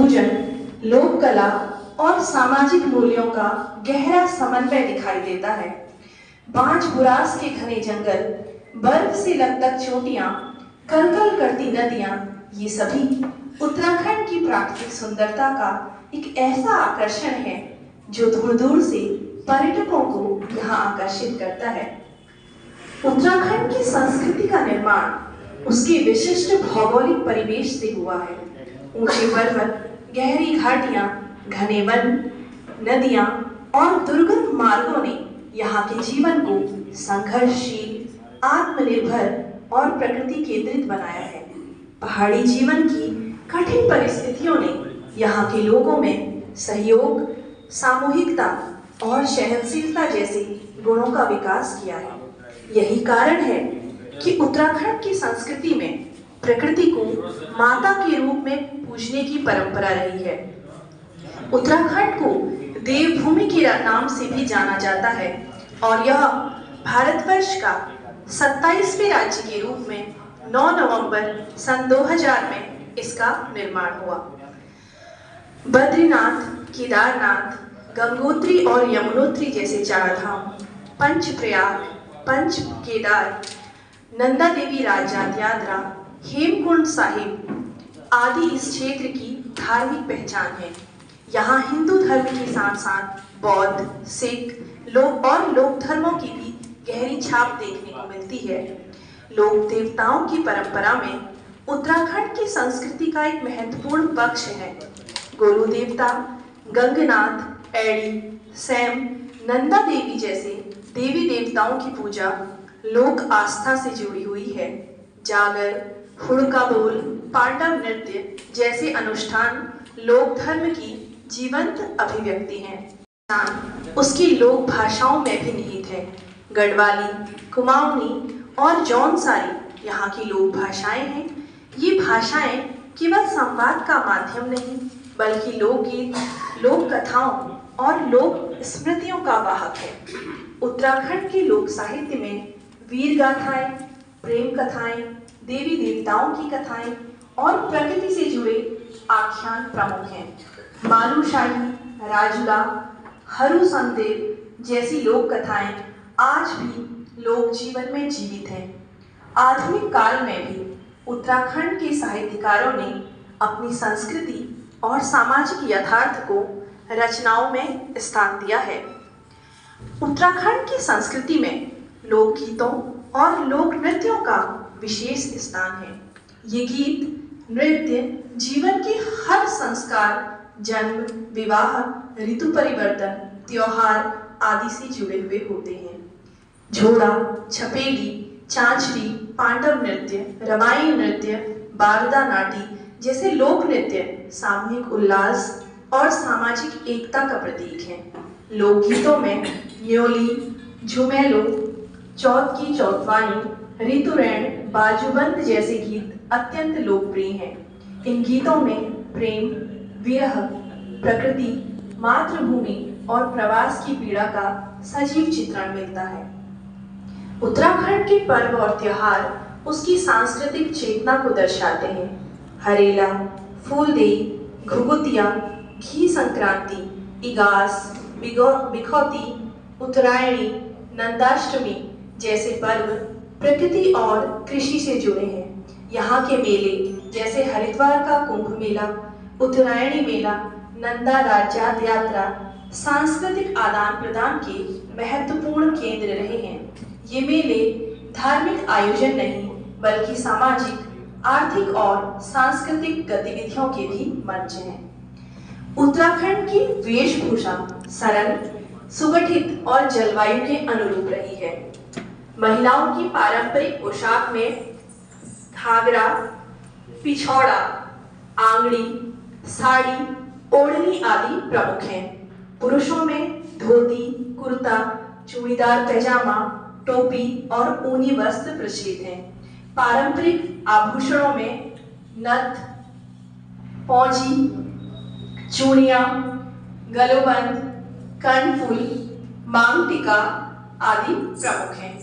भोजन, लोक कला और सामाजिक मूल्यों का गहरा समन्वय दिखाई देता है। बांज बुरास के घने जंगल, बर्फ से लकदक चोटियां, कलकल करती नदियां, ये सभी उत्तराखंड की प्राकृतिक सुंदरता का एक ऐसा आकर्षण है जो दूर दूर से पर्यटकों को यहाँ आकर्षित करता है। उत्तराखंड की संस्कृति का निर्माण उसके विशिष्ट भौगोलिक परिवेश से हुआ है। ऊंचे पर्वत, गहरी घाटियां, घने वन, नदियां और दुर्गम मार्गों ने यहाँ के जीवन को संघर्षशील, आत्मनिर्भर और प्रकृति केंद्रित बनाया है। पहाड़ी जीवन की कठिन परिस्थितियों ने यहाँ के लोगों में सहयोग, सामूहिकता और सहनशीलता जैसे गुणों का विकास किया है। यही कारण है कि उत्तराखंड की संस्कृति में प्रकृति को माता के रूप में पूजने की परंपरा रही है। उत्तराखंड को देवभूमि के नाम से भी जाना जाता है और यह भारतवर्ष का 27वें राज्य के रूप में 9 नवंबर सन 2000 में इसका निर्माण हुआ। बद्रीनाथ, केदारनाथ, गंगोत्री और यमुनोत्री जैसे 4 धाम, पंचप्रयाग, पंच केदार, नंदा देवी राजजात यात्रा, हेमकुंड साहिब आदि इस क्षेत्र की धार्मिक पहचान है। यहाँ हिंदू धर्म के साथ साथ बौद्ध, सिख, लोक धर्मों की भी गहरी छाप देखने को मिलती है। लोक देवताओं की परंपरा में उत्तराखंड की संस्कृति का एक महत्वपूर्ण पक्ष है। गोरु देवता, गंगनाथ, एड़ी, सैम, नंदा देवी जैसे देवी देवताओं की पूजा लोक आस्था से जुड़ी हुई है। जागर, हुड़का बोल, पांडव नृत्य जैसे अनुष्ठान लोक धर्म की जीवंत अभिव्यक्ति हैं। उसकी लोक भाषाओं में भी निहित है। गढ़वाली, कुमाऊनी और जौनसारी यहाँ की लोक भाषाएं हैं। ये भाषाएं केवल संवाद का माध्यम नहीं, बल्कि लोकगीत, लोक कथाओं और लोक स्मृतियों का वाहक है। उत्तराखंड के लोक साहित्य में वीर गाथाएं, प्रेम कथाएं, देवी देवताओं की कथाएं और प्रकृति से जुड़े आख्यान प्रमुख हैं। मालूशाही, राजुला, हरू संदेव जैसी लोक कथाएं आज भी लोक जीवन में जीवित हैं। आधुनिक काल में भी उत्तराखंड के साहित्यकारों ने अपनी संस्कृति और सामाजिक यथार्थ को रचनाओं में स्थान दिया है। उत्तराखंड की संस्कृति में लोकगीतों और लोक नृत्यों का विशेष स्थान है। ये गीत, नृत्य जीवन के हर संस्कार, जन्म, विवाह, ऋतु परिवर्तन, त्योहार आदि से जुड़े हुए होते हैं। झोड़ा, छपेली, चांचरी, पांडव नृत्य, रवाई नृत्य, बारदा नाटी जैसे लोक नृत्य सामूहिक उल्लास और सामाजिक एकता का प्रतीक है। लोकगीतों में न्योली, झुमेलो, चौथ की चौथवानी, ऋतुरैन, बाजूबंद जैसे गीत अत्यंत लोकप्रिय हैं। इन गीतों में प्रेम, विरह, प्रकृति, मातृभूमि और प्रवास की पीड़ा का सजीव चित्रण मिलता है। उत्तराखंड के पर्व और त्योहार उसकी सांस्कृतिक चेतना को दर्शाते हैं। हरेला, फूलदेई, घुघुतिया, घी संक्रांति, इगास, बिखौती, उत्तरायणी, नंदाष्टमी जैसे पर्व प्रकृति और कृषि से जुड़े हैं। यहाँ के मेले जैसे हरिद्वार का कुंभ मेला, उत्तरायणी मेला, नंदा राजजात यात्रा सांस्कृतिक आदान प्रदान के महत्वपूर्ण केंद्र रहे हैं। ये मेले धार्मिक आयोजन नहीं, बल्कि सामाजिक, आर्थिक और सांस्कृतिक गतिविधियों के भी मंच हैं। उत्तराखंड की वेशभूषा सरल, सुगठित और जलवायु के अनुरूप रही है। महिलाओं की पारंपरिक पोशाक में घाघरा, पिछौड़ा, आंगड़ी, साड़ी, ओढ़नी आदि प्रमुख हैं। पुरुषों में धोती, कुर्ता, चूड़ीदार पैजामा, टोपी और ऊनी वस्त्र प्रचलित हैं। पारंपरिक आभूषणों में नथ, पौजी, चूड़ियां, गलोबंद, कर्णफूल, मांग टीका आदि प्रमुख हैं।